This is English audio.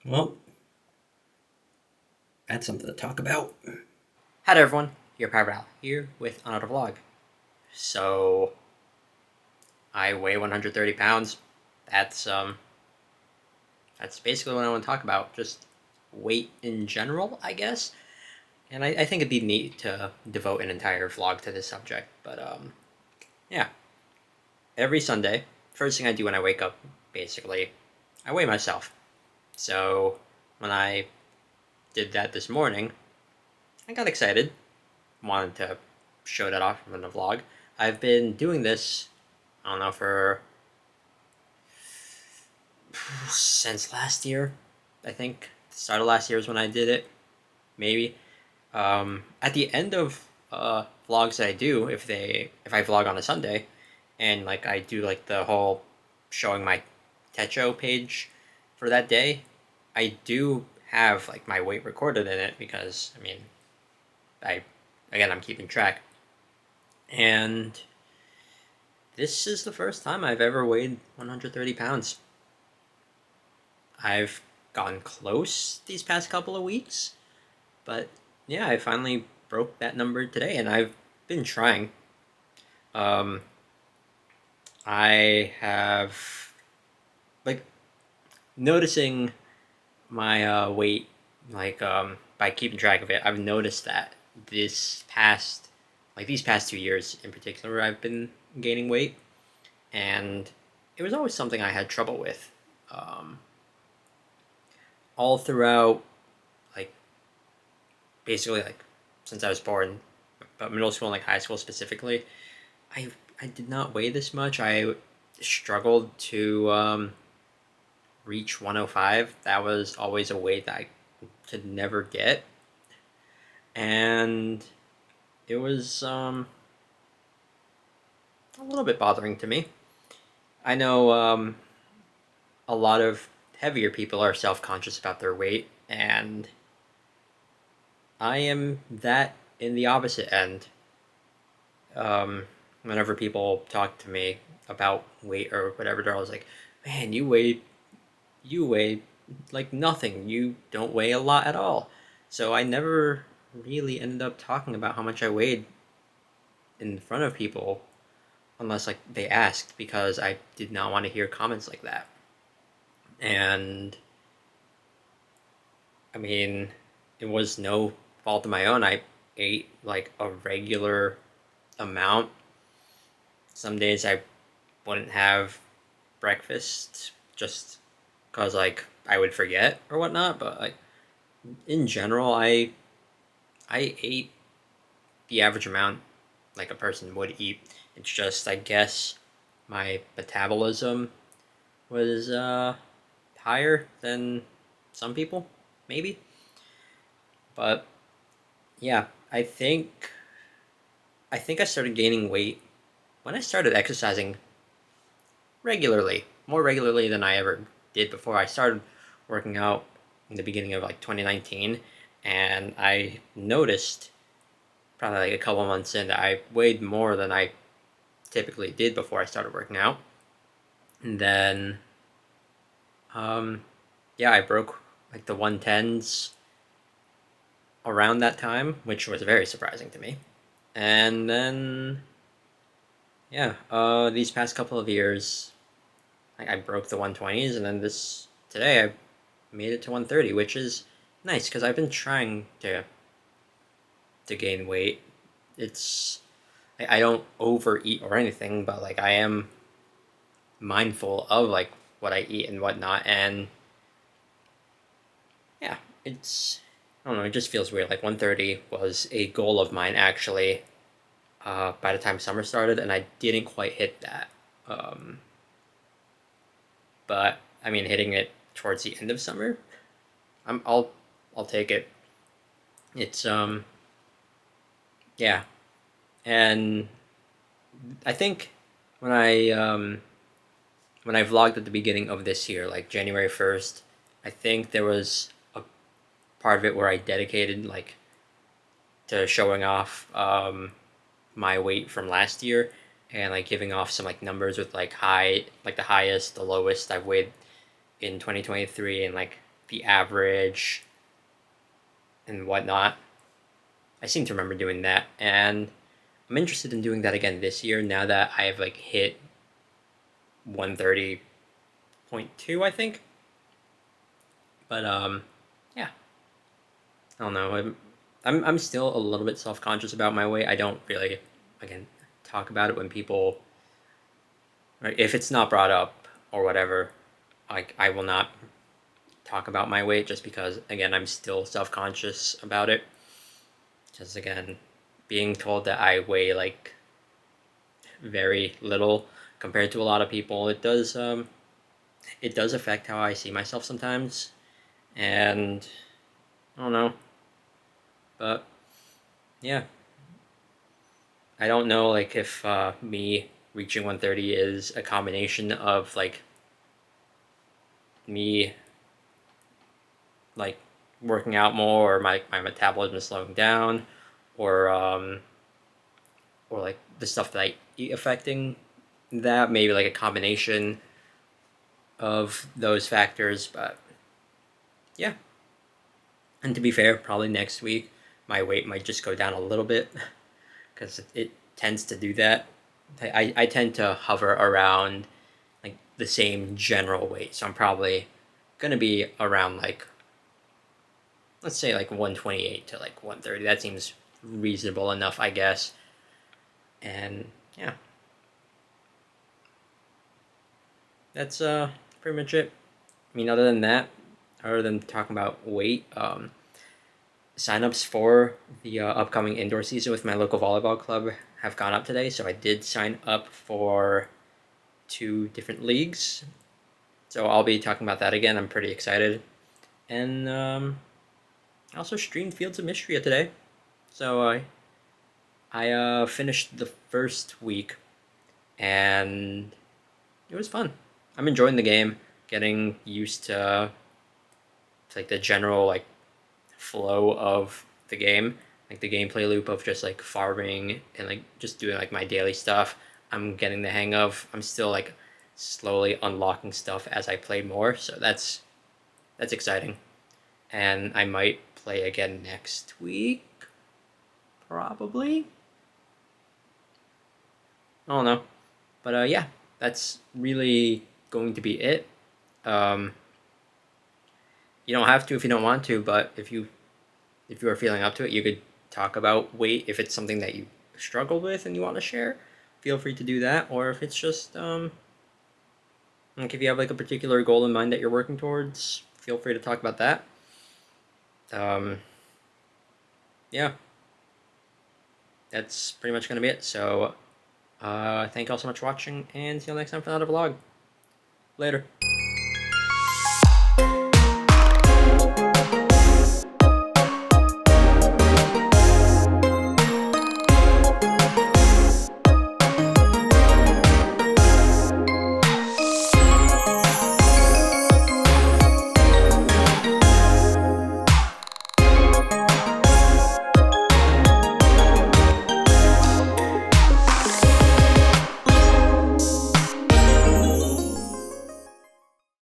Well, that's something to talk about. Hi there, everyone. Your Power Al here with another vlog. So I weigh 130 pounds. That's um that's basically what I want to talk about. Just weight in general, I guess. And I think it'd be neat to devote an entire vlog to this subject. But yeah, every Sunday, first thing I do when I wake up, basically, I weigh myself. So when I did that this morning, I got excited. Wanted to show that off in the vlog. I've been doing this, I don't know, for since last year. I think the start of last year is when I did it. Maybe at the end of vlogs that I do, if I vlog on a Sunday, and like I do like the whole showing my Techo page for that day, I do have like my weight recorded in it because I again I'm keeping track, and this is the first time I've ever weighed 130 pounds. I've gone close these past couple of weeks, but yeah, I finally broke that number today, and I've been trying. Um, I have like noticing my weight, by keeping track of it. I've noticed that these past 2 years in particular, I've been gaining weight, and it was always something I had trouble with. Um, all throughout, like basically like since I was born, but middle school and like high school specifically, I I did not weigh this much. I struggled to reach 105. That was always a weight that I could never get, and it was a little bit bothering to me. I know a lot of heavier people are self conscious about their weight, and I am that in the opposite end. Um, Whenever people talk to me about weight or whatever, they're always like, "Man, you weigh like nothing. You don't weigh a lot at all." So I never really ended up talking about how much I weighed in front of people unless like they asked because I did not want to hear comments like that. And I mean, it was no fault of my own. I ate like a regular amount. Some days I wouldn't have breakfast just because like I would forget or whatnot, but like in general, I ate the average amount like a person would eat. It's just I guess my metabolism was higher than some people, maybe. But yeah, I think I started gaining weight when I started exercising regularly, more regularly than I ever did before. I started working out in the beginning of like 2019, and I noticed probably like a couple months in that I weighed more than I typically did before I started working out. And then, yeah, I broke like the 110s around that time, which was very surprising to me. And then, yeah, these past couple of years, I broke the 120s, and then this today I made it to 130, which is nice because I've been trying to gain weight. It's I don't overeat or anything, but like I am mindful of like what I eat and whatnot, and yeah, it's I don't know, it just feels weird. Like 130 was a goal of mine actually. By the time summer started, and I didn't quite hit that. Um, but I mean, hitting it towards the end of summer, I'll take it. It's yeah, and I think when I vlogged at the beginning of this year, like January 1st, I think there was a part of it where I dedicated like to showing off my weight from last year and like giving off some like numbers with like the highest, the lowest I've weighed in 2023 and like the average and whatnot. I seem to remember doing that, and I'm interested in doing that again this year now that I have like hit 130.2, I think. But yeah, I don't know. I'm still a little bit self conscious about my weight. I don't really, again, talk about it when people, right, if it's not brought up or whatever. Like, I will not talk about my weight just because, again, I'm still self conscious about it. Just again, being told that I weigh like very little compared to a lot of people, it does affect how I see myself sometimes, and I don't know, but yeah, I don't know like if me reaching 130 is a combination of like me like working out more or my metabolism is slowing down, or or like the stuff that I eat affecting that, maybe like a combination of those factors. But yeah, and to be fair, probably next week my weight might just go down a little bit because it tends to do that. I tend to hover around like the same general weight, so I'm probably gonna be around like, let's say like 128 to like 130. That seems reasonable enough, I guess. And yeah, that's pretty much it. I mean, other than that, other than talking about weight, signups for the upcoming indoor season with my local volleyball club have gone up today. So I did sign up for 2 different leagues. So I'll be talking about that again. I'm pretty excited. And I also streamed Fields of Mystria today. So I finished the first week, and it was fun. I'm enjoying the game, getting used to like the general like flow of the game, like the gameplay loop of just like farming and like just doing like my daily stuff. I'm getting the hang of. I'm still like slowly unlocking stuff as I play more, so that's exciting. And I might play again next week, probably. I don't know, but yeah, that's really going to be it. Um, you don't have to if you don't want to, but if you are feeling up to it, you could talk about weight if it's something that you struggle with and you want to share. Feel free to do that, or if it's just like if you have like a particular goal in mind that you're working towards, feel free to talk about that. Um, yeah, that's pretty much gonna be it. So, thank you all so much for watching, and see you next time for another vlog. Later.